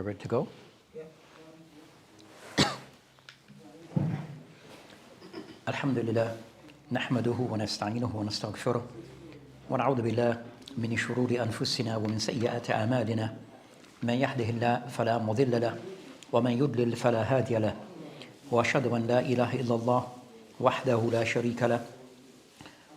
ready to go? الحمد لله نحمده ونستعينه ونستغفره ونعوذ بالله من شرور أنفسنا ومن سيئات أعمالنا من يهده الله فلا مضل له ومن يضلل فلا هادي له وأشهد أن لا إله إلا الله وحده لا شريك له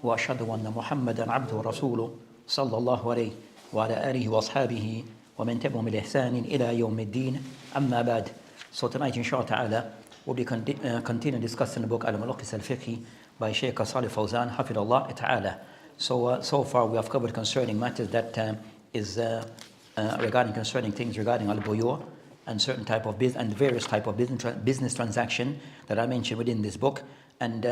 وأشهد أن محمدا عبده ورسوله صلى الله عليه وعلى آله وأصحابه ومن تبعهم بإحسان إلى يوم الدين أما بعد. So tonight inshallah ta'ala we'll be continue discussing the book Al-Mulaqis Al-Fiqhi by Shaykh Salih Fawzan Hafidullah ta'ala. So far we have covered concerning matters that is regarding concerning things regarding al-buyu' and certain type of business and various type of business transaction that I mentioned within this book. And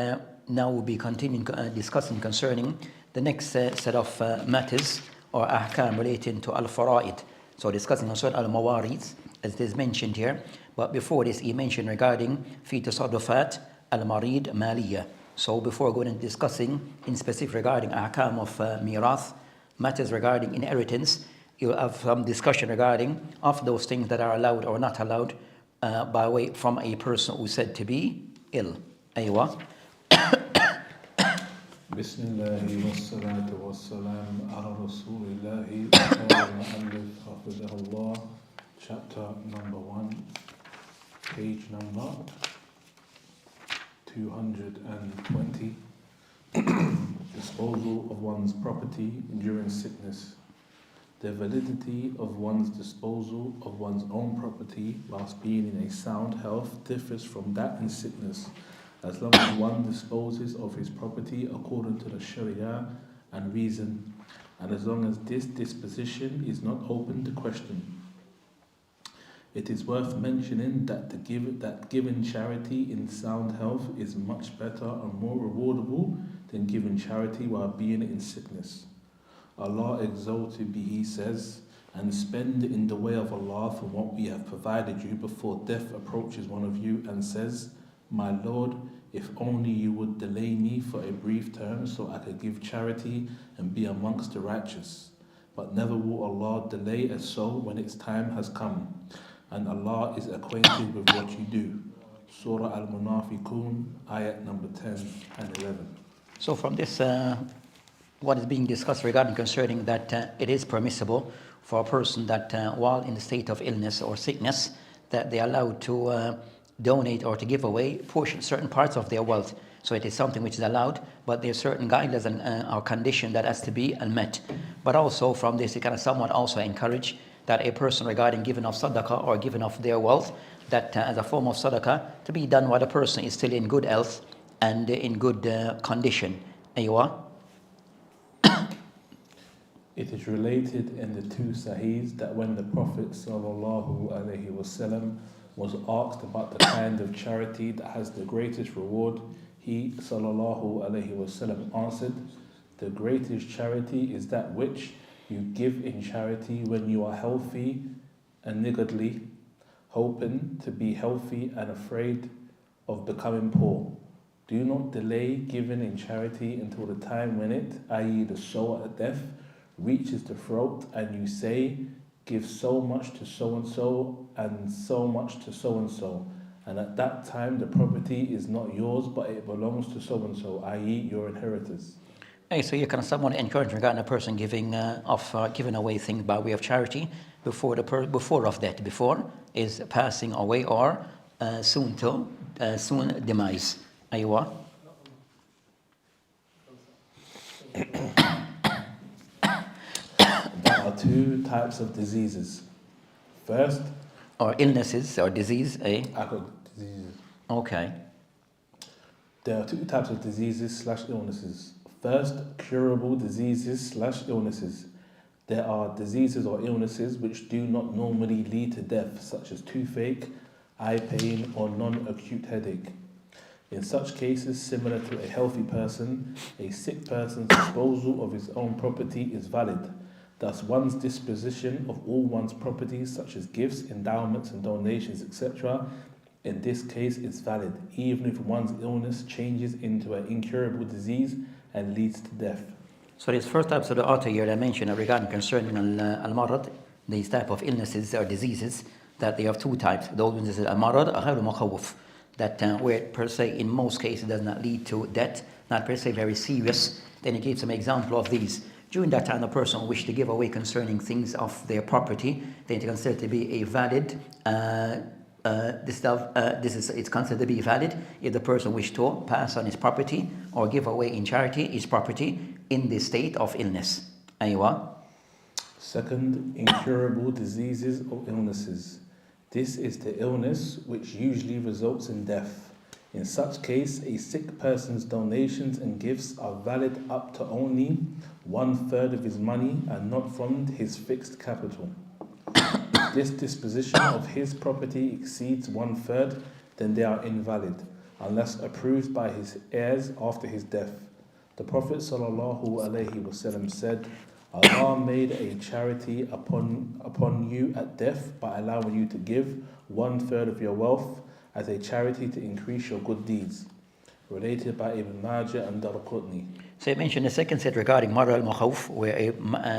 now we'll be continuing discussing concerning the next set of matters or ahkam relating to al-fara'id. So discussing concerning al-mawarid as it is mentioned here. But before this he mentioned regarding fi tasaddufat al-marid maliyah. So before going and discussing in specific regarding ahkam of mirath, matters regarding inheritance, you'll have some discussion regarding of those things that are allowed or not allowed by way from a person who is said to be ill. Aywa. Bismillahi wassalatu wassalam ala rasulillahi qala al-mu'allif hafidhahullah, chapter number 1, page number 220. Disposal of one's property during sickness. The validity of one's disposal of one's own property whilst being in a sound health differs from that in sickness, as long as one disposes of his property according to the Sharia and reason, and as long as this disposition is not open to question. It is worth mentioning that giving charity in sound health is much better and more rewardable than giving charity while being in sickness. Allah exalted be, He says, and spend in the way of Allah from what we have provided you before death approaches one of you and says, My Lord, if only you would delay me for a brief term so I could give charity and be amongst the righteous. But never will Allah delay as so when its time has come. And Allah is acquainted with what you do. Surah Al-Munafiqun, ayat number 10 and 11. So from this, what is being discussed regarding concerning that it is permissible for a person that while in the state of illness or sickness, that they are allowed to donate or to give away certain parts of their wealth. So it is something which is allowed, but there are certain guidelines and or condition that has to be met. But also from this, it can somewhat also encourage that a person regarding giving of sadaqah or giving of their wealth, that as a form of sadaqah to be done while the person is still in good health and in good condition. Aywa. It is related in the two Sahihs that when the Prophet ﷺ was asked about the kind of charity that has the greatest reward, he ﷺ answered, the greatest charity is that which you give in charity when you are healthy and niggardly, hoping to be healthy and afraid of becoming poor. Do not delay giving in charity until the time when it, i.e. the soul at death, reaches the throat and you say, give so much to so-and-so and so much to so-and-so. And at that time the property is not yours but it belongs to so-and-so, i.e. your inheritors. Hey, so you can somewhat encourage regarding a person giving away things by way of charity before of death, before is passing away or soon demise. Aywa. There are two types of diseases. First, or illnesses or disease, eh? Diseases. Okay. There are two types of diseases/illnesses. First, curable diseases/illnesses. There are diseases or illnesses which do not normally lead to death, such as toothache, eye pain, or non-acute headache. In such cases, similar to a healthy person, a sick person's disposal of his own property is valid. Thus, one's disposition of all one's properties, such as gifts, endowments, and donations, etc., in this case is valid, even if one's illness changes into an incurable disease and leads to death. So these first types of the author here that I mentioned regarding concerning al-marad, these type of illnesses or diseases, that they have two types. Those ones is al-marad غير مخوف, that where per se in most cases does not lead to death, not per se very serious. Then he gives some example of these. During that time, the person wished to give away concerning things of their property, then it's considered to be a valid. It's considered to be valid if the person wished to pass on his property or give away in charity his property in the state of illness. Aywa. Second, incurable diseases or illnesses. This is the illness which usually results in death. In such case, a sick person's donations and gifts are valid up to only 1/3 of his money and not from his fixed capital. If this disposition of his property exceeds 1/3, then they are invalid, unless approved by his heirs after his death. The Prophet ﷺ said, Allah made a charity upon you at death by allowing you to give 1/3 of your wealth as a charity to increase your good deeds. Related by Ibn Majah and Darqutni. So you mentioned the second set regarding marad al-makhawf, where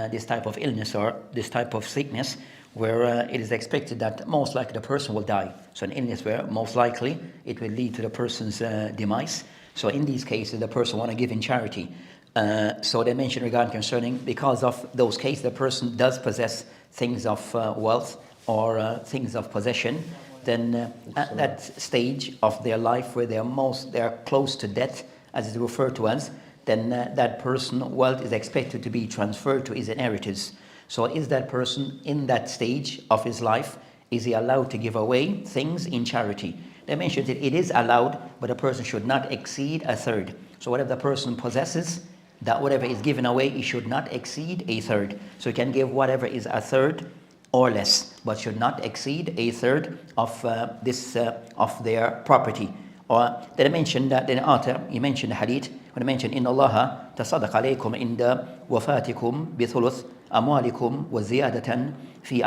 this type of illness or this type of sickness, where it is expected that most likely the person will die. So an illness where most likely it will lead to the person's demise. So in these cases, the person want to give in charity. So they mentioned regarding concerning, because of those cases, the person does possess things of wealth or things of possession, then at that stage of their life where they're close to death, as is referred to as, then that person wealth is expected to be transferred to his inheritors. So is that person in that stage of his life, is he allowed to give away things in charity? They mentioned that it is allowed, but a person should not exceed 1/3. So whatever the person possesses, that whatever is given away, it should not exceed 1/3. So he can give whatever is 1/3 or less, but should not exceed 1/3 of their property. Or then I mentioned that in the author, he mentioned the hadith, when I mentioned, إِنَّ اللَّهَ تَصَدَّقَ عَلَيْكُمْ عِنْدَ وَفَاتِكُمْ بِثُلُثِ أَمْوَالِكُمْ وَزِيَادَةً في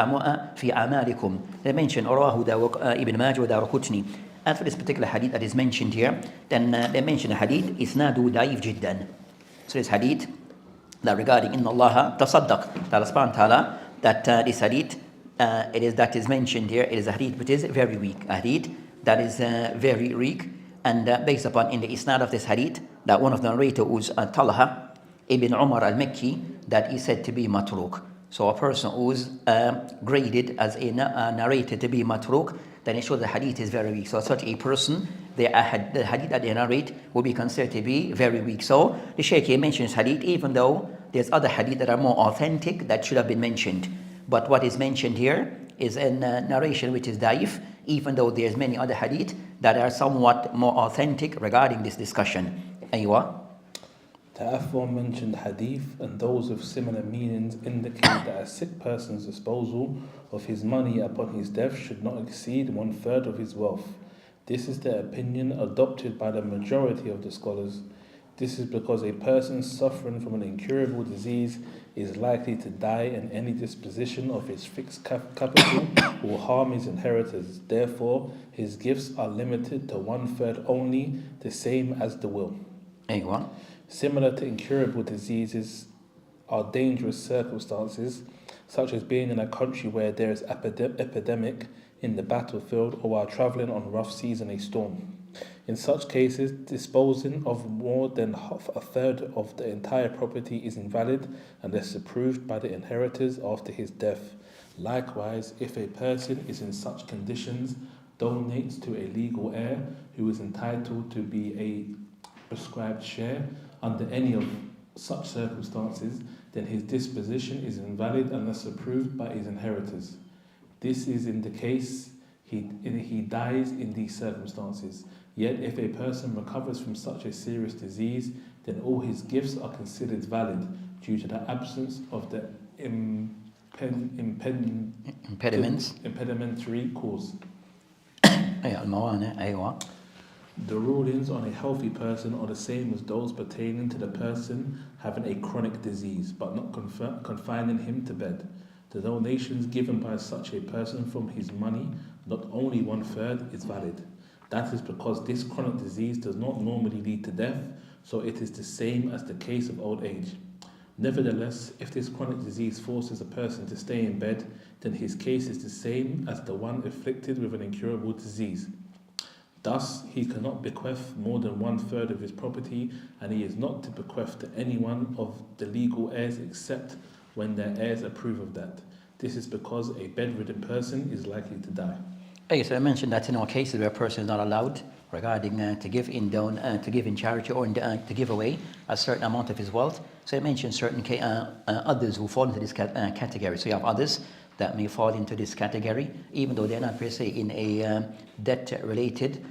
أعمالكم. They mentioned رواه Ibn Majah ودارقطني. And for this particular hadith that is mentioned here, then they mentioned the hadith إسناد ضعيف جدا. So this hadith that regarding إِنَّ اللَّهَ تَصَدَّقَ, that Allah subhanahu wa ta'ala, that this hadith that is mentioned here, it is a hadith which is very weak, a hadith that is very weak, and based upon in the isnad of this hadith, that one of the narrators was Talha ibn Omar al-Makki, that is said to be matruk. So a person who's graded as a narrator to be matruk, then it shows the hadith is very weak. So such a person, the hadith that they narrate will be considered to be very weak. So the Shaykh here mentions hadith, even though there's other hadith that are more authentic that should have been mentioned. But what is mentioned here is a narration which is daif, even though there's many other hadith that are somewhat more authentic regarding this discussion. Aywa. The aforementioned hadith and those with similar meanings indicate that a sick person's disposal of his money upon his death should not exceed 1/3 of his wealth. This is the opinion adopted by the majority of the scholars. This is because a person suffering from an incurable disease is likely to die, and any disposition of his fixed capital will harm his inheritors. Therefore, his gifts are limited to 1/3 only, the same as the will. Aywa. Similar to incurable diseases are dangerous circumstances, such as being in a country where there is epidemic in the battlefield or while traveling on rough seas in a storm. In such cases, disposing of more than 1/3 of the entire property is invalid unless approved by the inheritors after his death. Likewise, if a person is in such conditions, donates to a legal heir who is entitled to be a prescribed share under any of such circumstances, then his disposition is invalid unless approved by his inheritors. This is in the case he dies in these circumstances. Yet if a person recovers from such a serious disease, then all his gifts are considered valid due to the absence of the impedimentary cause. The rulings on a healthy person are the same as those pertaining to the person having a chronic disease, but not confining him to bed. The donations given by such a person from his money, not only 1/3, is valid. That is because this chronic disease does not normally lead to death, so it is the same as the case of old age. Nevertheless, if this chronic disease forces a person to stay in bed, then his case is the same as the one afflicted with an incurable disease. Thus, he cannot bequeath more than 1/3 of his property, and he is not to bequeath to anyone of the legal heirs except when their heirs approve of that. This is because a bedridden person is likely to die. Okay, so I mentioned that in all cases where a person is not allowed regarding to give in charity or to give away a certain amount of his wealth. So I mentioned certain others who fall into this category. So you have others that may fall into this category, even though they're not per se in a debt-related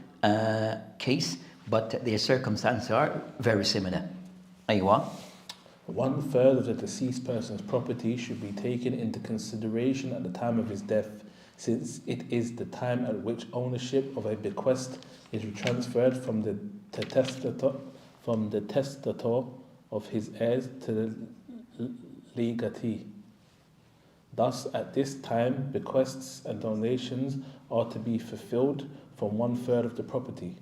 case, but their circumstances are very similar. Aywa. 1/3 of the deceased person's property should be taken into consideration at the time of his death, since it is the time at which ownership of a bequest is transferred from the testator of his heirs to the legatee. Thus, at this time, bequests and donations are to be fulfilled from 1/3 of the property.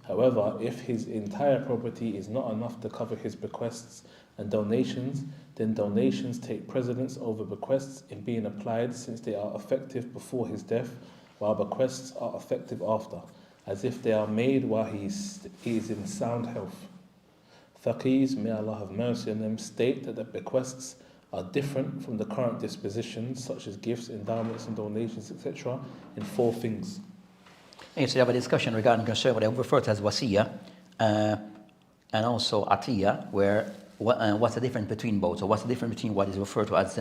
However, if his entire property is not enough to cover his bequests and donations, then donations take precedence over bequests in being applied, since they are effective before his death, while bequests are effective after, as if they are made while he is in sound health. Faqihs, may Allah have mercy on them, state that the bequests are different from the current dispositions, such as gifts, endowments and donations, etc., in 4 things. So you have a discussion regarding concern what I refer to as wasiyah and also atiyah, where what's the difference between both? So what's the difference between what is referred to as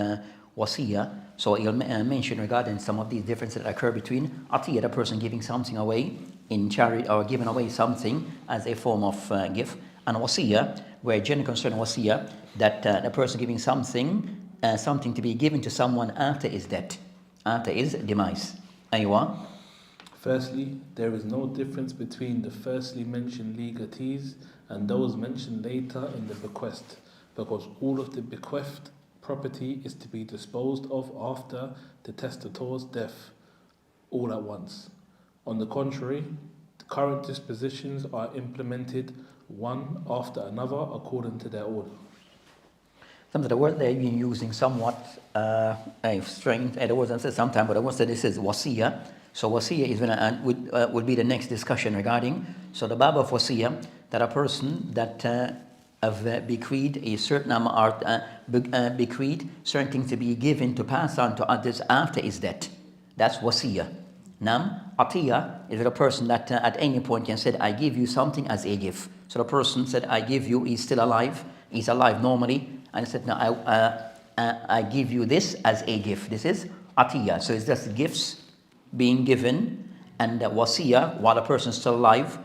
wasiyah? So he'll mention regarding some of these differences that occur between atiyah, the person giving something away in charity or giving away something as a form of gift, and wasiyah, where general concern wasiyah, that the person giving something to be given to someone after his death, after his demise. Aywa. Firstly, there is no difference between the firstly mentioned legatees and those mentioned later in the bequest, because all of the bequeathed property is to be disposed of after the testator's death, all at once. On the contrary, the current dispositions are implemented one after another according to their order. Some of the words they've been using somewhat strange, the words I said sometimes, but I want to say this is wasiyah. So wasiyah is would be the next discussion regarding. So the bab of wasiyah, that a person that have bequeathed a certain amount, bequeathed certain things to be given to pass on to others after his death. That's wasiyah. Now, atiyah is a person that at any point can say, I give you something as a gift. So the person said, I give you, he's still alive, he's alive normally, and he said, no, I give you this as a gift. This is atiyah. So it's just gifts being given, and wasiyah while a person is still alive.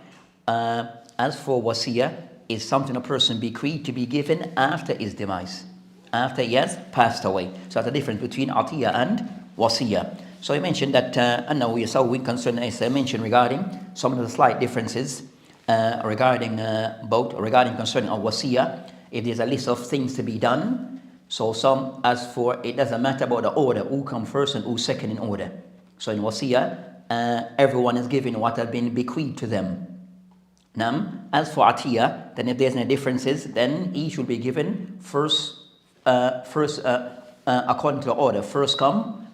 As for wasiyah, is something a person bequeathed to be given after his demise, after he has passed away. So that's the difference between atiyah and wasiyah. So he mentioned that annahu yasawwi concern, as I mentioned regarding some of the slight differences regarding both, regarding concerning a wasiyah. If there's a list of things to be done, so some, as for, it doesn't matter about the order, who come first and who's second in order. So in wasiyah, everyone is given what has been bequeathed to them. Now, as for atiyah, then if there's any differences, then each will be given first according to the order. First come,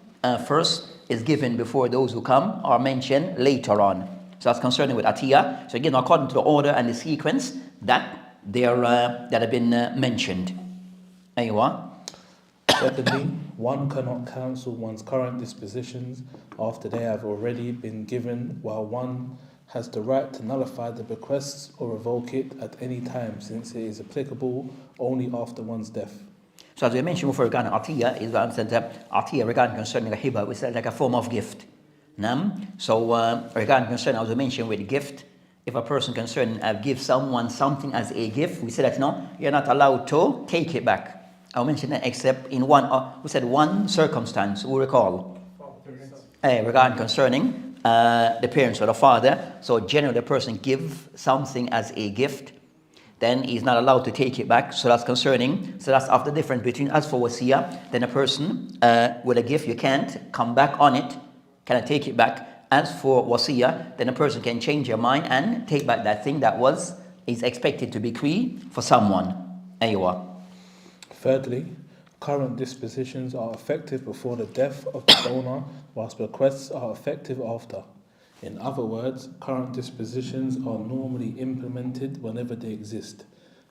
first is given before those who come are mentioned later on. So that's concerning with atiyah. So again, according to the order and the sequence that that have been mentioned. Aywa. Secondly, one cannot cancel one's current dispositions after they have already been given, while one has the right to nullify the bequests or revoke it at any time, since it is applicable only after one's death. So as we mentioned before regarding atiyah, is that atiyah regarding concerning a hiba, which is like a form of gift. So regarding concerning, as we mentioned with gift, if a person concerned give someone something as a gift, we said that no, you're not allowed to take it back. I'll mention that except in we said one circumstance, we recall. Regarding concerning the parents or the father. So generally the person give something as a gift, then he's not allowed to take it back. So that's concerning. So that's of the difference between, as for wasiyah, then a person with a gift, you can't come back on it, cannot take it back. As for wasiyah, then a person can change your mind and take back that thing that is expected to be bequeathed for someone. Aywa. Thirdly, current dispositions are effective before the death of the donor, whilst bequests are effective after. In other words, current dispositions are normally implemented whenever they exist.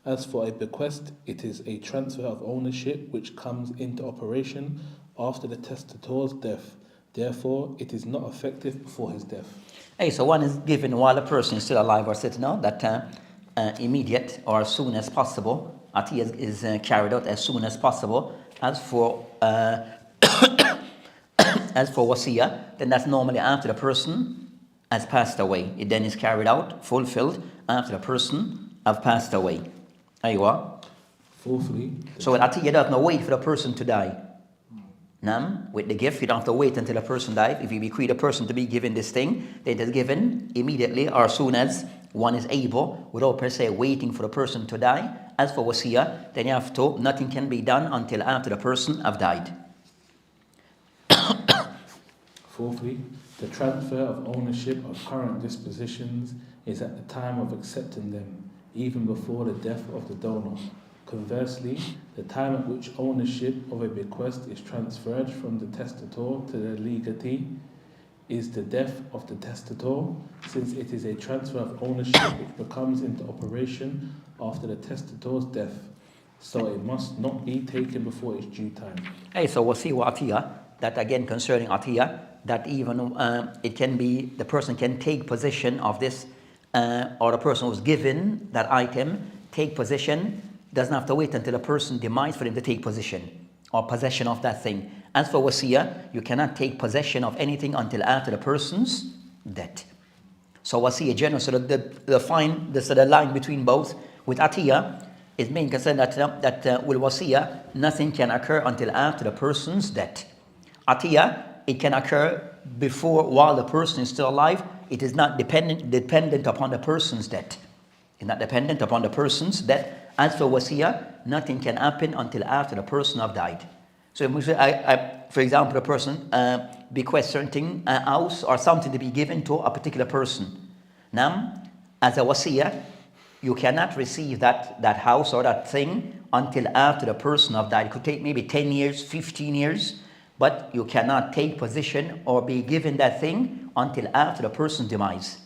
As for a bequest, it is a transfer of ownership which comes into operation after the testator's death. Therefore, it is not effective before his death. Hey, so one is given while the person is still alive or sitting out, that immediate or as soon as possible. Atiyah is carried out as soon as possible. As for wasiyah, then that's normally after the person has passed away. It then is carried out, fulfilled, after the person has passed away. Aywa. Fourthly, So with atiyah, you don't have to wait for the person to die. With the gift, you don't have to wait until a person dies. If you bequeath a person to be given this thing, then it is given immediately or as soon as one is able, without per se waiting for the person to die. As for wasiyah, then you have to, nothing can be done until after the person have died. Fourthly, the transfer of ownership of current dispositions is at the time of accepting them, even before the death of the donor. Conversely, the time at which ownership of a bequest is transferred from the testator to the legatee is the death of the testator, since it is a transfer of ownership which comes into operation after the testator's death. So it must not be taken before its due time. Hey, so we'll see what atiyah, that again concerning atiyah, that even it can be, the person can take possession of this, or the person who's given that item, take possession, doesn't have to wait until a person demise for him to take possession or possession of that thing. As for wasiyah, you cannot take possession of anything until after the person's death. So wasiyah general, so the line between both with atiyah is being concerned that with wasiyah, nothing can occur until after the person's death. Atiyah, it can occur before, while the person is still alive. It is not dependent upon the person's death. It's not dependent upon the person's death. As for wasiyah, nothing can happen until after the person have died. So if we say, for example, a person bequests certain thing, a house or something to be given to a particular person. Now, as a wasiyah, you cannot receive that house or that thing until after the person have died. It could take maybe 10 years, 15 years, but you cannot take possession or be given that thing until after the person's demise.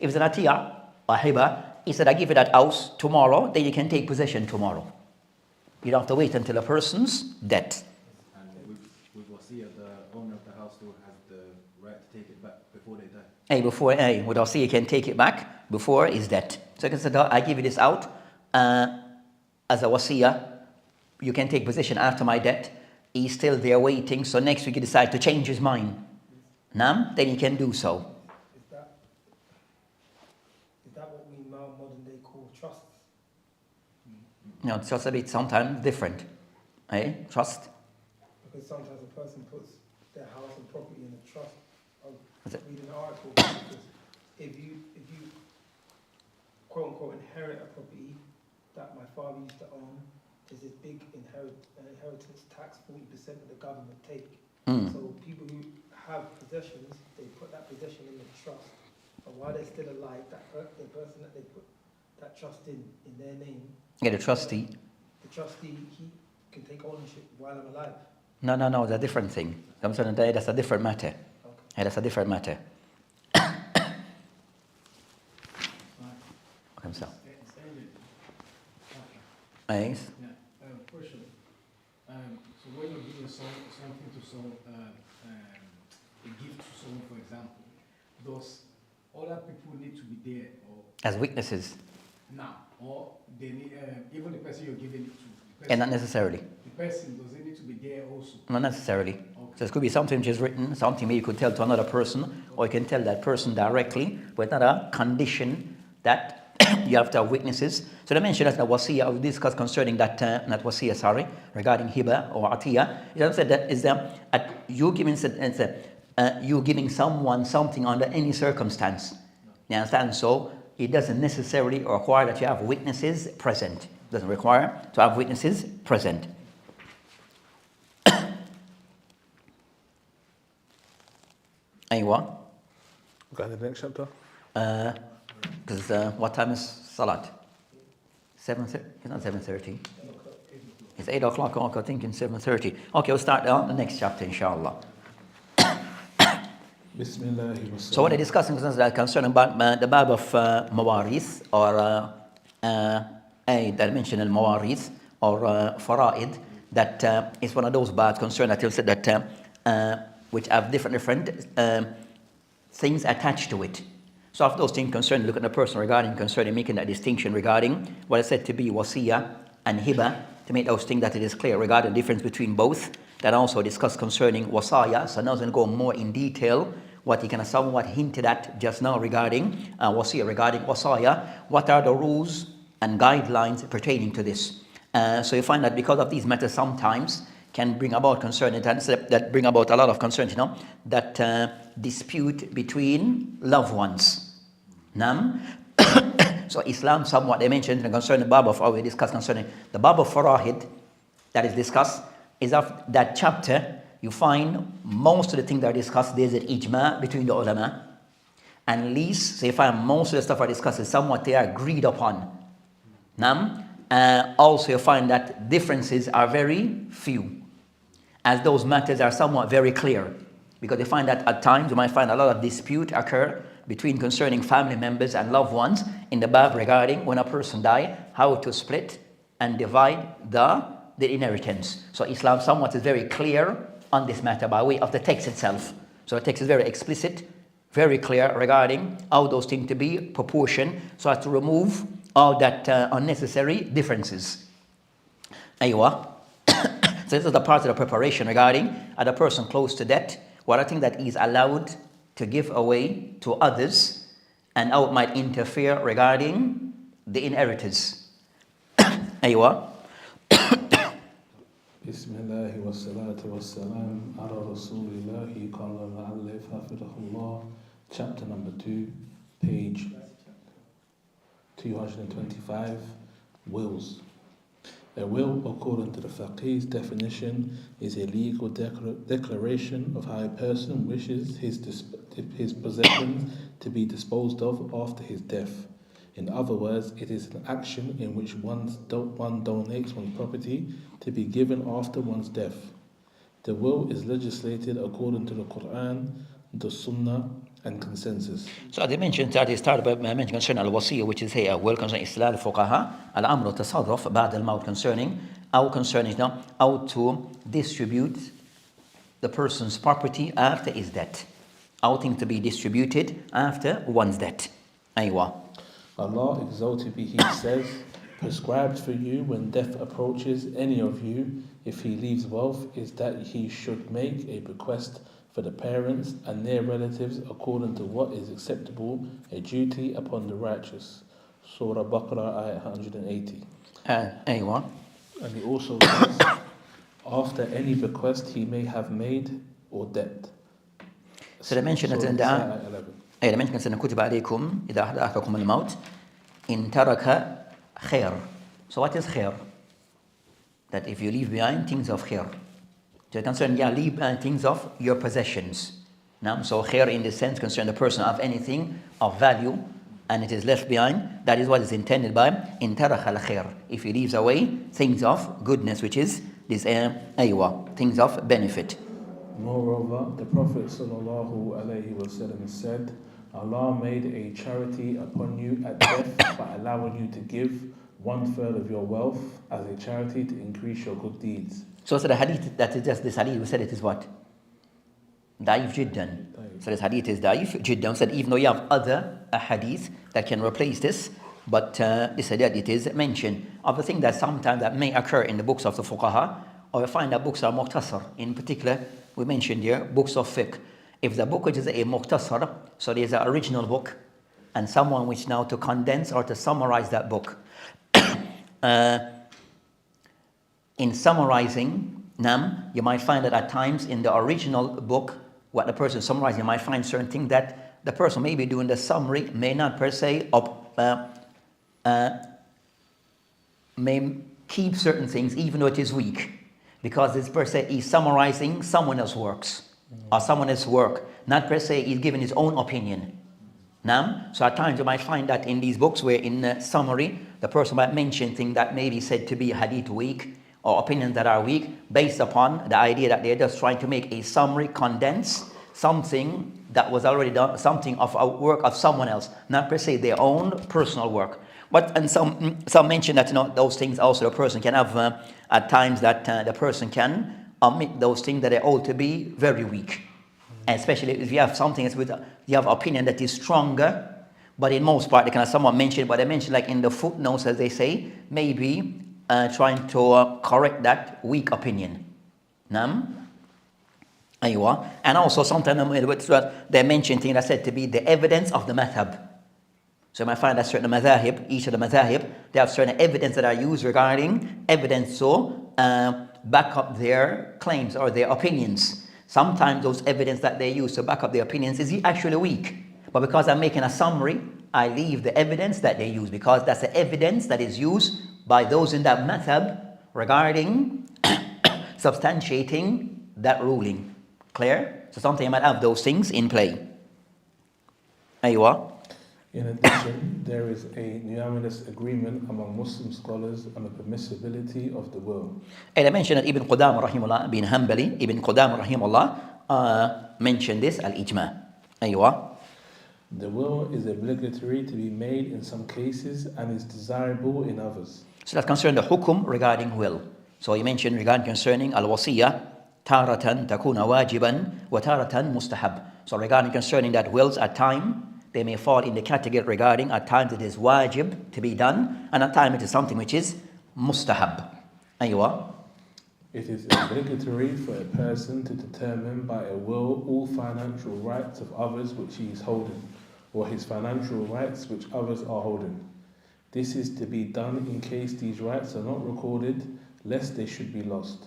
If it's an atiyah or hiba, he said, I give you that house tomorrow, then you can take possession tomorrow. You don't have to wait until a person's death. And with wasiyah, the owner of the house still has the right to take it back before they die. With wasiyah, you can take it back before his death. So you can say, I give you this out as a wasiyah. You can take possession after my death. He's still there waiting, so next week he decides to change his mind. Then he can do so. Is that what we now modern day call trusts? No, it's just a bit sometimes different. Trust. Because sometimes a person puts their house and property in a trust. I'll Is it? read an article because if you quote unquote inherit a property that my father used to own, there's this big inheritance tax 40% of the government take. So people who have possessions, they put that possession in the trust. But while they're still alive, the person that they put that trust in their name. Yeah, the trustee. The trustee, he can take ownership while I'm alive. No, it's a different thing. That's a different matter. Okay. Yeah, that's a different matter. So. Yes. Question. So when you're giving something to someone, a gift to someone, for example, does other people need to be there, or As witnesses. now, or they need even the person you're giving it to? The person, And not necessarily. The person, does it need to be there also? Not necessarily. Okay. So it could be something which is written, something maybe you could tell to another person, or you can tell that person directly, but not a condition that you have to have witnesses. So they mentioned that the wasiyah, we discussed concerning that, not wasiyah, regarding hiba or atiyah. It said that is you giving someone something under any circumstance. You understand? So it doesn't necessarily require that you have witnesses present. It doesn't require to have witnesses present. Aywa. Go to the next chapter. Because what time is Salat? 7:30? It's not 7:30. It's 8 o'clock, I think in 7:30. Okay, we'll start on the next chapter, inshallah. So what I'm discussing is concerning about the bab of mawarith, or that I mentioned al-mawarith, or fara'id, that is one of those babs concerning that you said that which have different things attached to it. So of those things concerned, look at the person concerning making that distinction regarding what is said to be wasiyah and hiba, to make those things that it is clear regarding the difference between both. That also discussed concerning wasaya. So now it's going to go more in detail what he kind of somewhat hinted at just now regarding wasiyah, regarding wasaya. What are the rules and guidelines pertaining to this? So you find that because of these matters sometimes can bring about concern, that bring about a lot of concerns, that dispute between loved ones. So Islam, somewhat they mentioned concerning the bab of, or we discussed concerning the bab of farahid that is discussed, is of that chapter. You find most of the things that are discussed, there's an ijma between the ulama, and least, so you find most of the stuff are discussed is somewhat they are agreed upon. Also you find that differences are very few, as those matters are somewhat very clear, because you find that at times you might find a lot of dispute occur between concerning family members and loved ones in the bab regarding when a person die, how to split and divide the inheritance. So Islam somewhat is very clear on this matter by way of the text itself. So the text is very explicit, very clear regarding how those things to be proportioned, so as to remove all that unnecessary differences. Aywa. So this is the part of the preparation regarding the person close to death, what I think that is allowed to give away to others, and how it might interfere regarding the inheritors. Aywa. Bismillah wa salatu wa salam ala Rasulillahi qala la'allif hafidahullah. Chapter number 2, page 225, wills. A will, according to the faqih's definition, is a legal declaration of how a person wishes his possessions to be disposed of after his death. In other words, it is an action in which one donates one's property to be given after one's death. The will is legislated according to the Quran, the Sunnah, and consensus. So they mentioned that he started by mentioning concerning al-wasiyah, which is a will concerning Islam al-fuqaha, al-amru tasarruf ba'd al-maut, concerning how to distribute the person's property after his death. How things to be distributed after one's death. Aywa. Allah exalted be He says, prescribed for you when death approaches any of you, if he leaves wealth, is that he should make a bequest for the parents and their relatives according to what is acceptable, a duty upon the righteous. Surah Baqarah, ayah 180. Aywa. And he also says, after any bequest he may have made or debt. So they mentioned that in the ayah 11. They mentioned that كتب عليكم إذا أحدثكم الموت إن ترك خير. So what is khair? That if you leave behind things of khair. So concern, leave behind things of your possessions. So khair in the sense concern the person of anything of value, and it is left behind. That is what is intended by in tarakh al khair. If he leaves away things of goodness, which is this aywa, things of benefit. Moreover, the Prophet ﷺ said, Allah made a charity upon you at death by allowing you to give 1/3 of your wealth as a charity to increase your good deeds. So the hadith, that is just this hadith, we said it is what? Da'if jiddan. So this hadith is da'if jiddan. Said even though you have other hadith that can replace this, but this hadith it is mentioned. Of the thing that sometimes that may occur in the books of the fuqaha, or you find that books are muqtasar. In particular, we mentioned here books of fiqh. If the book which is a muqtasar, so there's an original book, and someone which now to condense or to summarize that book. In summarizing, you might find that at times in the original book, what the person summarized, you might find certain things that the person may be doing the summary may not per se may keep certain things even though it is weak, because this per se is summarizing someone else's works or someone else's work, not per se is giving his own opinion. So at times you might find that in these books where in summary the person might mention things that may be said to be hadith weak or opinions that are weak based upon the idea that they're just trying to make a summary, condense something that was already done, something of a work of someone else, not per se their own personal work. But and some mention that those things also the person can have at times that the person can omit those things that are ought to be very weak, especially if you have something that's with you have opinion that is stronger. But in most part, they can somewhat mention, but they mention like in the footnotes, as they say, maybe trying to correct that weak opinion. And also sometimes they mention things that are said to be the evidence of the madhab. So you might find that certain madhahib, each of the madhahib, they have certain evidence that are used regarding evidence to back up their claims or their opinions. Sometimes those evidence that they use to back up their opinions is actually weak. But because I'm making a summary, I leave the evidence that they use because that's the evidence that is used by those in that madhab regarding substantiating that ruling. Clear? So something you might have those things in play. Aywa. In addition, there is a unanimous agreement among Muslim scholars on the permissibility of the will. And I mentioned that Ibn Qudam rahimullah bin Hanbali, Ibn Qudam rahimullah mentioned this al-ijma. Aywa. The will is obligatory to be made in some cases and is desirable in others. So that concerns the hukum regarding will. So you mentioned regarding concerning al-wasiyah, taratan takuna wajiban wa taratan mustahab. So regarding concerning that wills at time, they may fall in the category regarding at times it is wajib to be done and at times it is something which is mustahab. Aywa. It is obligatory for a person to determine by a will all financial rights of others which he is holding, or his financial rights which others are holding. This is to be done in case these rights are not recorded, lest they should be lost.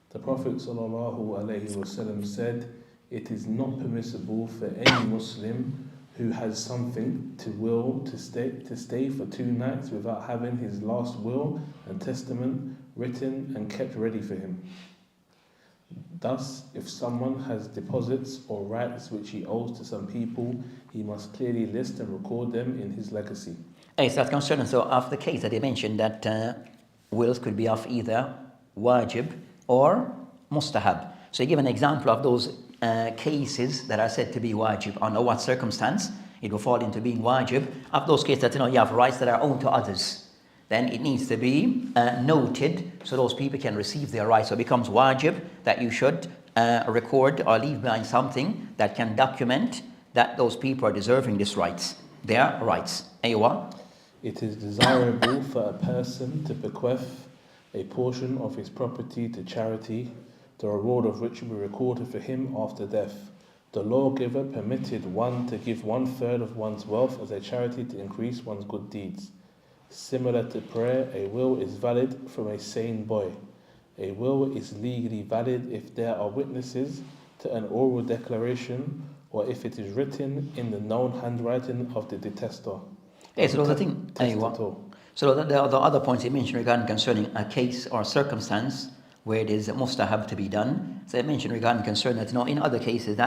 The Prophet ﷺ said, "It is not permissible for any Muslim who has something to will to stay for 2 nights without having his last will and testament written and kept ready for him. Thus, if someone has deposits or rights which he owes to some people, he must clearly list and record them in his legacy." Yes, that's concerning. So of the case that they mentioned that wills could be of either wajib or mustahab. So you give an example of those cases that are said to be wajib. Under what circumstance it will fall into being wajib? Of those cases that you have rights that are owned to others, then it needs to be noted so those people can receive their rights. So it becomes wajib that you should record or leave behind something that can document that those people are deserving these rights, their rights. Aywa. It is desirable for a person to bequeath a portion of his property to charity, the reward of which will be recorded for him after death. The lawgiver permitted one to give 1/3 of one's wealth as a charity to increase one's good deeds. Similar to prayer, a will is valid from a sane boy. A will is legally valid if there are witnesses to an oral declaration or if it is written in the known handwriting of the detestor. Yes, so the thing. So the other points he mentioned regarding concerning a case or circumstance where it is mustahab to be done. So I mentioned regarding concern that in other cases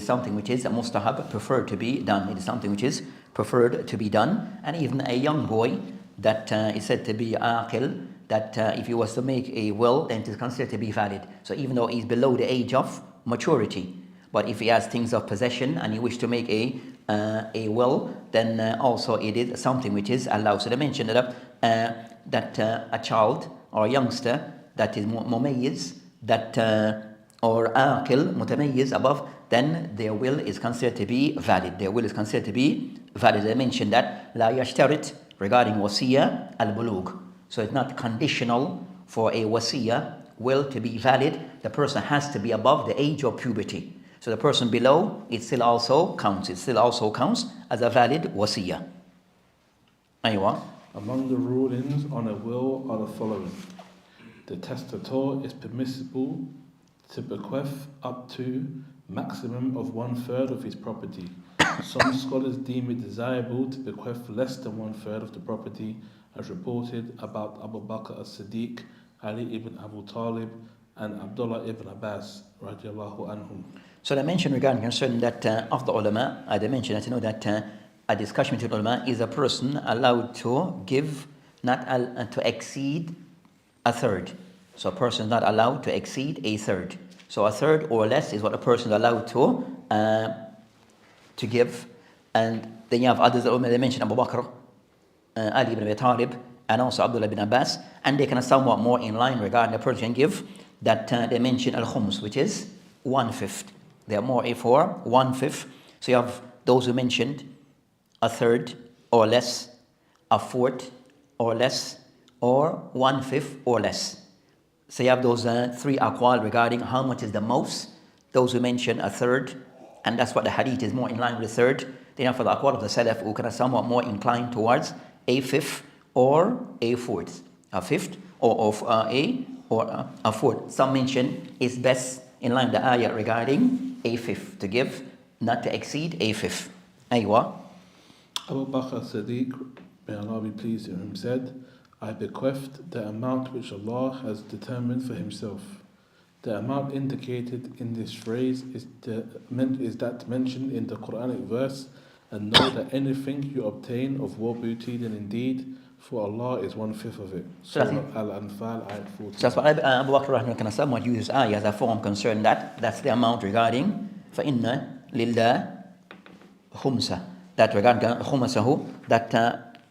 something which is a mustahab preferred to be done. It is something which is preferred to be done. And even a young boy that is said to be aqil, that if he was to make a will, then it is considered to be valid. So even though he's below the age of maturity, but if he has things of possession and he wishes to make a will, then also it is something which is allowed. So they mentioned that a child or a youngster that is mumayyiz, that or aqil, mutamayyiz above, then their will is considered to be valid. Their will is considered to be valid. They mentioned that la yashtarit regarding wasiya al-bulugh. So it's not conditional for a wasiya will to be valid. The person has to be above the age of puberty. So the person below, it still also counts. It still also counts as a valid wasiya. Aywa. Among the rulings on a will are the following. The testator is permissible to bequeath up to maximum of 1/3 of his property. Some scholars deem it desirable to bequeath less than 1/3 of the property, as reported about Abu Bakr as-Siddiq, Ali ibn Abu Talib, and Abdullah ibn Abbas radiallahu anhum. So they mentioned regarding concerning that of the ulama, they mentioned that that a discussion between ulama is a person allowed to give not to exceed a third. So a person is not allowed to exceed a third. So a third or less is what a person is allowed to give. And then you have others that they mention Abu Bakr, Ali ibn Abi Talib, and also Abdullah ibn Abbas, and they can somewhat more in line regarding the person can give that they mention al-khums, which is 1/5. They are more for 1/5. So you have those who mentioned a third or less, a fourth or less, or 1/5 or less. So you have those three aqwal regarding how much is the most. Those who mention a third, and that's what the hadith is more in line with the third. Then for the aqwal of the salaf, who can somewhat more inclined towards a fifth or a fourth, a fifth or of a fourth. Some mention is best in line with the ayah regarding a fifth, to give, not to exceed a fifth. Aywa. Abu Bakr Siddiq, may Allah be pleased with him, said, I bequeathed the amount which Allah has determined for himself. The amount indicated in this phrase is that mentioned in the Quranic verse, and know that anything you obtain of war booty, then indeed for Allah is 1/5 of it. Surah Al-Anfal, ayat 14. So that's what Abu Bakr can somewhat use ayah as a form concern that's the amount regarding فَإِنَّ لِلَّهِ خُمْسَ, that regarding خُمْسَهُ, that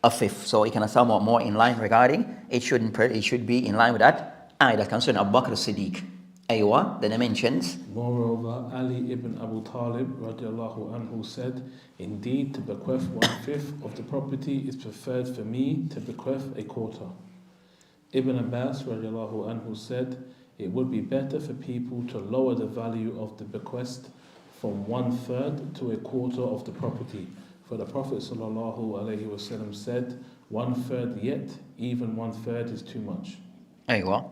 a fifth. So it can somewhat more in line regarding, it should be in line with that ayah that concerns Abu Bakr as-Siddiq. Aywa, the dimensions. Moreover, Ali ibn Abu Talib radiallahu anhu said, indeed to bequeath 1/5 of the property is preferred for me to bequeath a quarter. Ibn Abbas radiallahu anhu said, it would be better for people to lower the value of the bequest from 1/3 to a quarter of the property. For the Prophet sallallahu alaihi wasallam said, 1/3 yet, even 1/3 is too much. Aywa.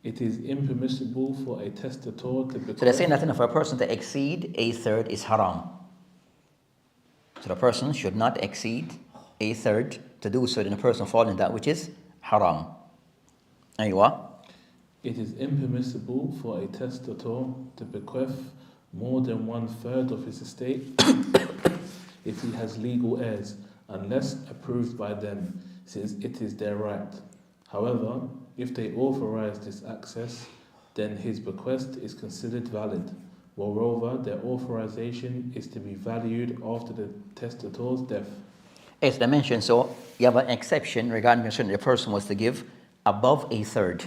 It is impermissible for a testator to bequeath. So they're saying that for a person to exceed a third is haram. So the person should not exceed a third. To do so, then a person falls in that which is haram. Aywa. It is impermissible for a testator to bequeath more than 1/3 of his estate if he has legal heirs, unless approved by them, since it is their right. However, if they authorize this access, then his bequest is considered valid. Moreover, their authorization is to be valued after the testator's death. As I mentioned, so you have an exception regarding the person was to give above a third.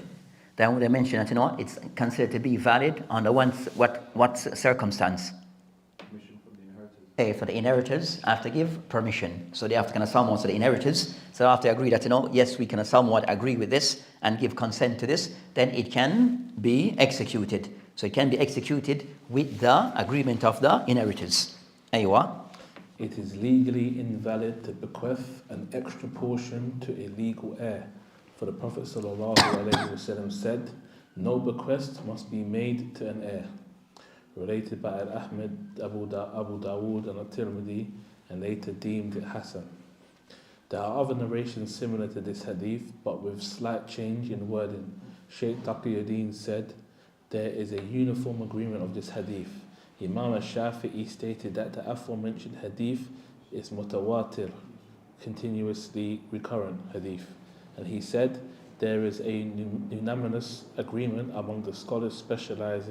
Then they mention that it's considered to be valid under what circumstance? Permission from the inheritors. For the inheritors, I have to give permission. So they have to kind of somewhat to the inheritors. So after agree that yes, we can somewhat agree with this and give consent to this, then it can be executed. So it can be executed with the agreement of the inheritors. Aywa. It is legally invalid to bequeath an extra portion to a legal heir. For the Prophet ﷺ said, no bequest must be made to an heir. Related by Ahmed, Abu Dawood and At-Tirmidhi, and later deemed it Hasan. There are other narrations similar to this hadith, but with slight change in wording. Shaykh Taqiyuddin said, there is a uniform agreement of this hadith. Imam al-Shafi'i stated that the aforementioned hadith is mutawatir, continuously recurrent hadith. And he said, there is a unanimous agreement among the scholars specialized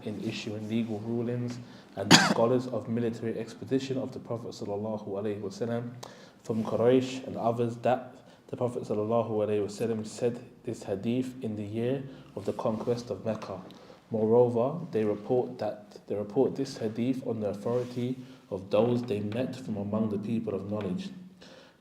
in issuing legal rulings and the scholars of military expedition of the Prophet ﷺ from Quraysh and others that the Prophet ﷺ said this hadith in the year of the conquest of Mecca. Moreover, they report this hadith on the authority of those they met from among the people of knowledge.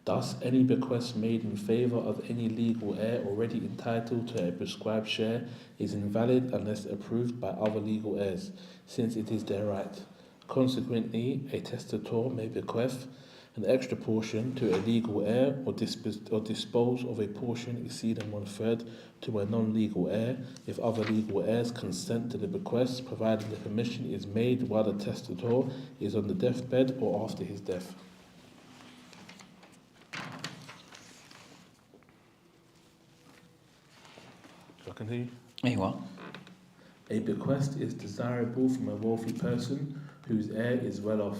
Thus, any bequest made in favour of any legal heir already entitled to a prescribed share is invalid unless approved by other legal heirs, since it is their right. Consequently, a testator may bequeath an extra portion to a legal heir or dispose of a portion exceeding 1/3 to a non-legal heir if other legal heirs consent to the bequest, provided the permission is made while the testator is on the deathbed or after his death. Continue. A bequest is desirable from a wealthy person whose heir is well off.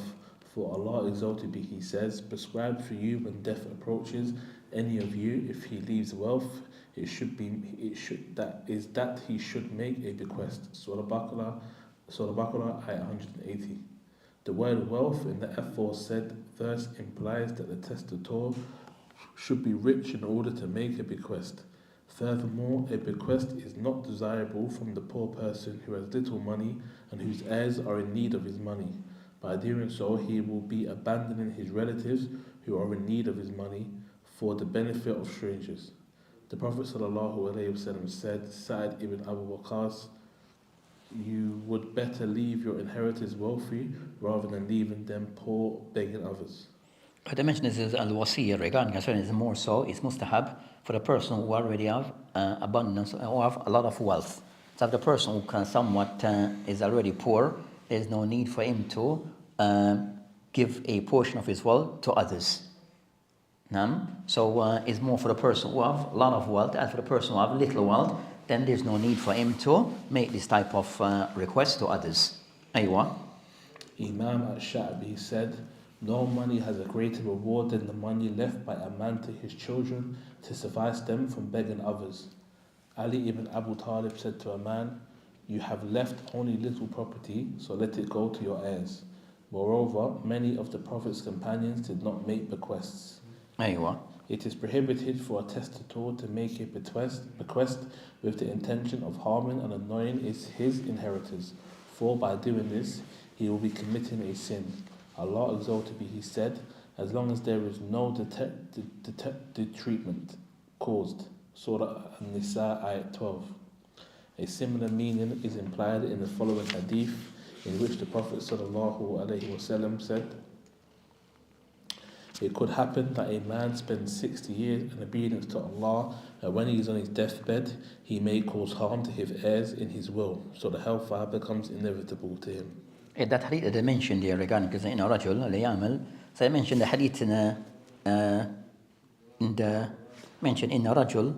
For Allah exalted be, He says, prescribed for you when death approaches any of you, if he leaves wealth, that he should make a bequest. Surah Baqarah, ayah 180. The word wealth in the aforesaid verse implies that the testator should be rich in order to make a bequest. Furthermore, a bequest is not desirable from the poor person who has little money and whose heirs are in need of his money. By doing so, he will be abandoning his relatives who are in need of his money for the benefit of strangers. The Prophet ﷺ said, Sa'ad ibn Abu Waqqas, you would better leave your inheritors wealthy rather than leaving them poor, begging others. But I mentioned this is al-wasiyya regarding concerning is more so, it's mustahab for the person who already have abundance or have a lot of wealth. So if the person who can somewhat is already poor, there's no need for him to give a portion of his wealth to others. So it's more for the person who have a lot of wealth. As for the person who have little wealth, then there's no need for him to make this type of request to others. Aywa. Imam Ch.1 said, no money has a greater reward than the money left by a man to his children to suffice them from begging others. Ali ibn Abu Talib said to a man, you have left only little property, so let it go to your heirs. Moreover, many of the Prophet's companions did not make bequests. Aywa. It is prohibited for a testator to make a bequest with the intention of harming and annoying his inheritors, for by doing this, he will be committing a sin. Allah exalted be He said, as long as there is no detriment caused. Surah An-Nisa, ayah 12. A similar meaning is implied in the following hadith, in which the Prophet ﷺ said, it could happen that a man spends 60 years in obedience to Allah, and when he is on his deathbed, he may cause harm to his heirs in his will, so the hellfire becomes inevitable to him. That hadith that I mentioned here regarding because in rajul la ya'mal, so I mentioned the hadith in the mentioned in rajul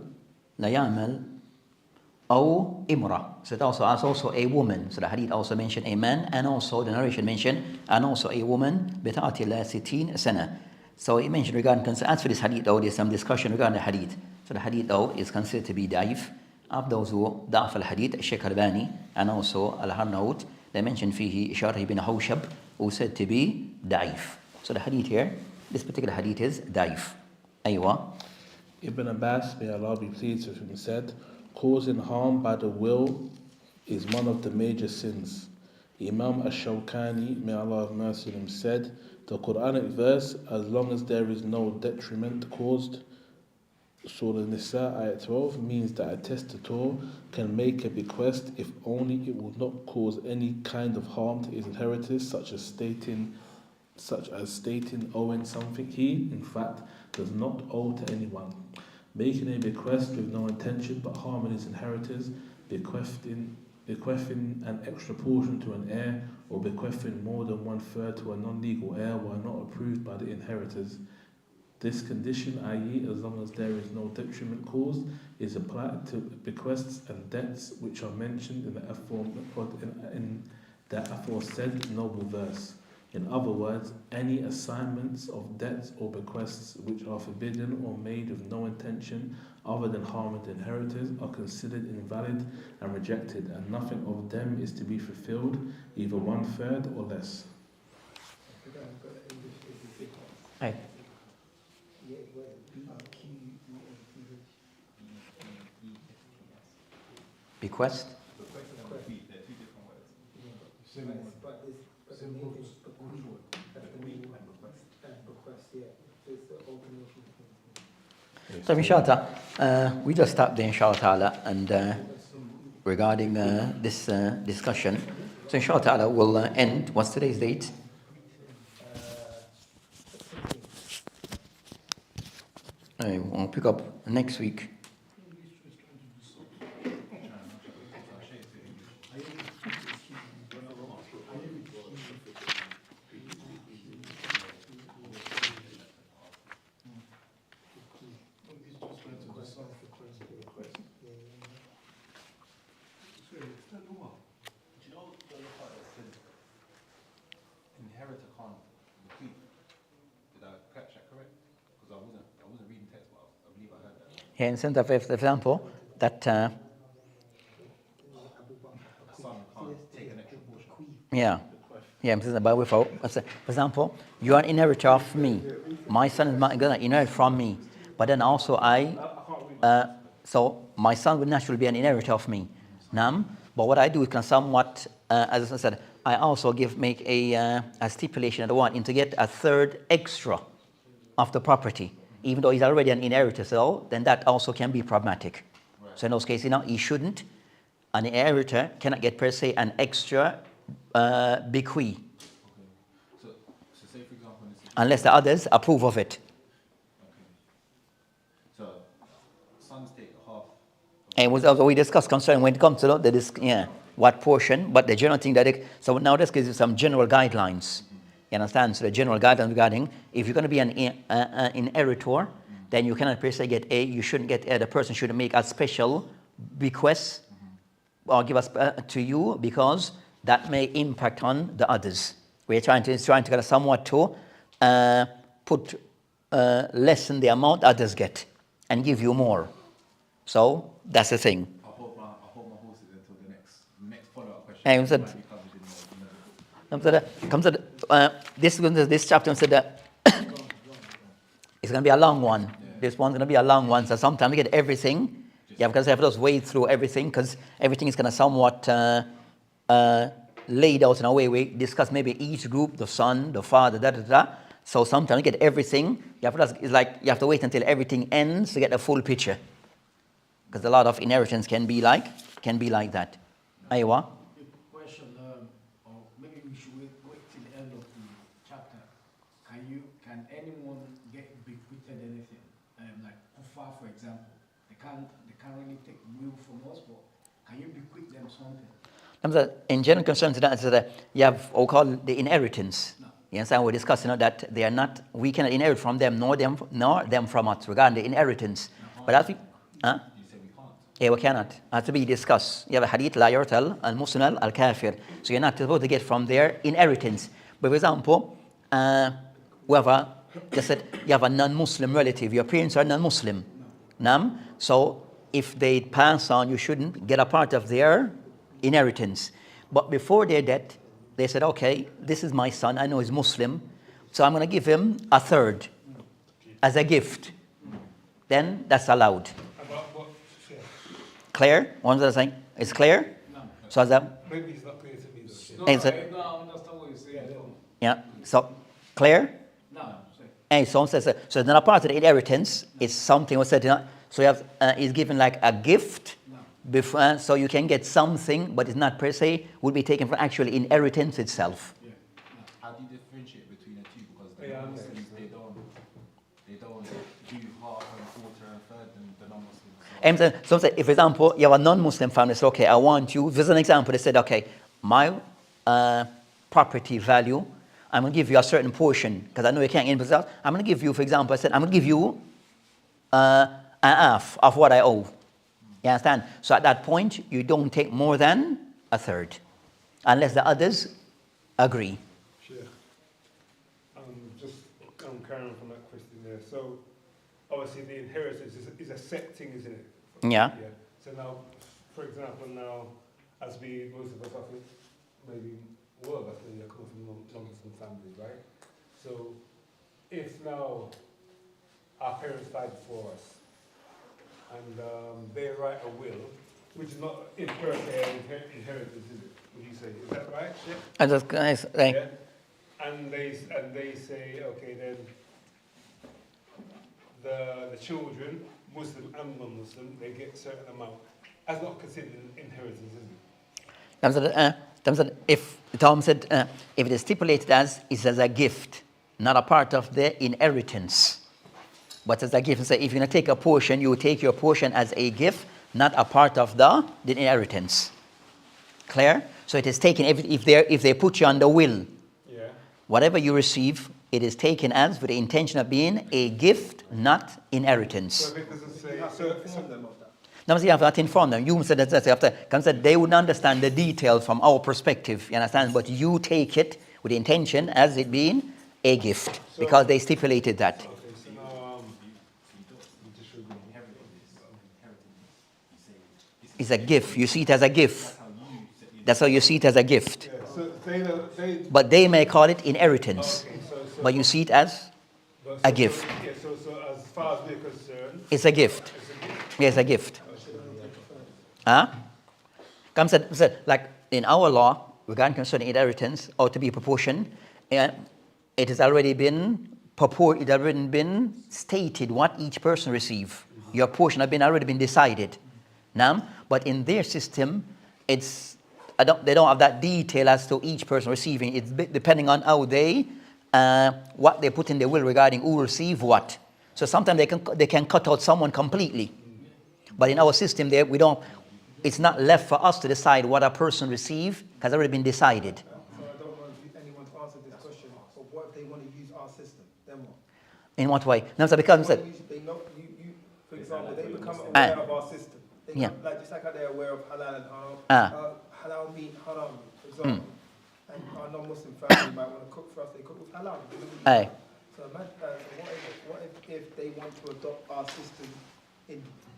la ya'mal aw imra. So it also a woman. So the hadith also mentioned a man, and also the narration mentioned and also a woman bita'ati la 60 sana. So it mentioned regarding as for this hadith though, there's some discussion regarding the hadith. So the hadith though is considered to be da'if. Of those who da'af al-hadith, Sheikh Albani and also Al-Harnaut, they mentioned fihi Isharah ibn Hawshab, who said to be da'if. So the hadith here, this particular hadith is da'if. Aywa. Ibn Abbas, may Allah be pleased with him, said, causing harm by the will is one of the major sins. Imam Ash-Shawkani, may Allah have mercy on him, said, the Quranic verse, as long as there is no detriment caused, Surah Nisa, ayah 12, means that a testator can make a bequest if only it will not cause any kind of harm to his inheritors, such as stating owing something he, in fact, does not owe to anyone. Making a bequest with no intention but harming his inheritors, bequesting an extra portion to an heir, or bequesting more than 1/3 to a non-legal heir were not approved by the inheritors. This condition, i.e., as long as there is no detriment caused, is applied to bequests and debts which are mentioned in the aforesaid noble verse. In other words, any assignments of debts or bequests which are forbidden or made with no intention other than harming the inheritors are considered invalid and rejected, and nothing of them is to be fulfilled, either 1/3 or less. Hey. Bequest. So inshallah, we just stopped there inshallah and regarding this discussion. So inshallah we'll end. What's today's date? We'll pick up next week. Inheritor can't bequeath. Did I catch that correct? Because I wasn't reading text, but Here in sense of example, that, A son can't take an extra portion. yeah. Yeah, for example, you are an inheritor of me. My son is going to inherit from me. But then also so my son will naturally be an inheritor of me. But what I do is kind of somewhat, as I said, I also make a stipulation that I want him to get a third extra of the property, even though he's already an inheritor. So then that also can be problematic. Right. So in those cases, he shouldn't. An inheritor cannot get per se an extra bequeath. Okay. So say for example, unless the others approve of it. Okay. So sons take half. And we discussed concerning when it comes to what portion, but the general thing so now this gives you some general guidelines. You understand? So the general guidelines regarding if you're going to be an inheritor, then you cannot per se get you shouldn't get the person shouldn't make a special bequest or give us to you because that may impact on the others. We're trying to kind of somewhat to put lessen the amount others get and give you more. So that's the thing. I'll hold my horses until the next follow-up question. And this chapter said that it's going to be a long one. Yeah. This one's going to be a long one. So sometimes you get everything. Because you have to wade through everything because everything is kind of somewhat laid out in a way we discuss maybe each group, the son, the father, So sometimes you get everything. It's like you have to wait until everything ends to get the full picture. Because a lot of inheritance can be like that. Aywa? Question, or maybe we should wait till the end of the chapter. Can anyone get bequeathed anything? Like Kufa, for example, they can't really take will from us, but can you bequeath them something? In general concerns that you have what we call the inheritance. No. Yes, and we're discussing that they are not. We cannot inherit from them, nor them from us regarding the inheritance. No, but that's you say we can't. Yeah, we cannot. It has to be discussed. You have a hadith la yurtal al-muslim al-kafir. So you're not supposed to get from their inheritance. But for example, you have a non-Muslim relative. Your parents are non-Muslim. No. So if they pass on, you shouldn't get a part of their inheritance. But before their death, they said, okay, this is my son. I know he's Muslim. So I'm going to give him a third as a gift. Then that's allowed. Clear? One other thing. It's clear? No. So as a, Maybe it's not clear to me. No, I understand what you're saying. yeah. So clear? No. And so says so it's not a part of the inheritance. It's something was said. So you have is given like a gift. Before, so you can get something, but it's not per se would be taken from actual inheritance itself. Yeah. How do you differentiate between the two? Because the Muslims they don't do half and quarter and third than the non-Muslims. And so say, if for example you have a non-Muslim family, so okay, I want you. There's an example. They said, okay, my property value, I'm going to give you a certain portion because I know you can't get it. I'm going to give you, for example, I said I'm going to give you a half of what I owe. You understand? So at that point, you don't take more than a third, unless the others agree. Sure. Just carrying from that question there. So obviously the inheritance is a set thing, isn't it? Yeah. So now, for example, as most of us, I think, maybe all of us, maybe are coming from non-Muslim families, right? So if now our parents died before us, and they write a will, which is not in per se inheritance, is it? Would you say? Is that right? Yeah. And just guys, like, Yeah. And they say, okay, then the children, Muslim and non-Muslim, they get a certain amount. That's not considered inheritance, is it? If Tom said, if it is stipulated as it's as a gift, not a part of the inheritance. But as a gift, say if you're going to take a portion, you take your portion as a gift, not a part of the inheritance. Clear? So it is taken if they put you on the will. Yeah. Whatever you receive, it is taken as with the intention of being a gift, not inheritance. So it doesn't say. Inform them of that. Now, you have to inform them. You said that they wouldn't understand the details from our perspective. You understand? But you take it with the intention as it being a gift because they stipulated that. It's a gift. You see it as a gift. That's how you set the That's how you see it as a gift. Yeah, so they don't, they, But they may call it inheritance. okay, so, But you see it as but a so- gift. So, yeah, so as far as we're concerned, it's a gift. it's a gift. Yes, a gift. Huh? Come said, like in our law, regarding concerning inheritance, or to be proportion, it has already been it already been stated what each person receive. Your portion have already been decided. Now, but in their system, they don't have that detail as to each person receiving. It's depending on how what they put in their will regarding who receive what. So sometimes they can cut out someone completely. But in our system there, it's not left for us to decide what a person receive, has already been decided. So I don't know if anyone's answered this question, but what if they want to use our system? Then what? In what way? No, so because They know, for example, they become aware of our system. They Yeah. like, just like how they're aware of halal and haram. Halal meat, haram, for example. And our non-Muslim family might want to cook for us, they cook with halal. Aye. So what if they want to adopt our system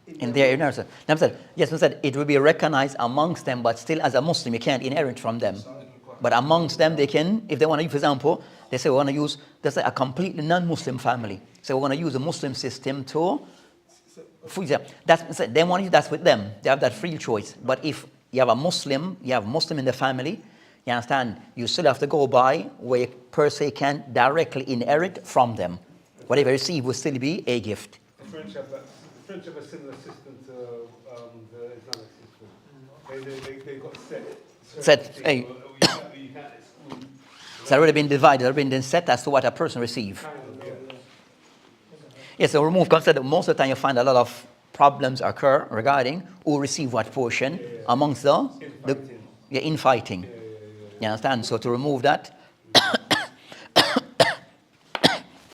In their inheritance. Yes, we said it will be recognized amongst them, but still as a Muslim, you can't inherit from them. But amongst them, they can, if they want to use, for example, they say we want to use, let's say a completely non-Muslim family. So we want to use a Muslim system to, for example, they want to use that with them. They have that free choice. But if you have a Muslim in the family, you understand, you still have to go by where you per se can directly inherit from them. Whatever you receive will still be a gift. The French have a similar system to the Islamic system. They got Set, hey. You can't exclude. It's already been divided, already been set as to what a person receives. Yes, so remove concept. Most of the time you find a lot of problems occur regarding who receive what portion amongst the infighting. You understand? So to remove that,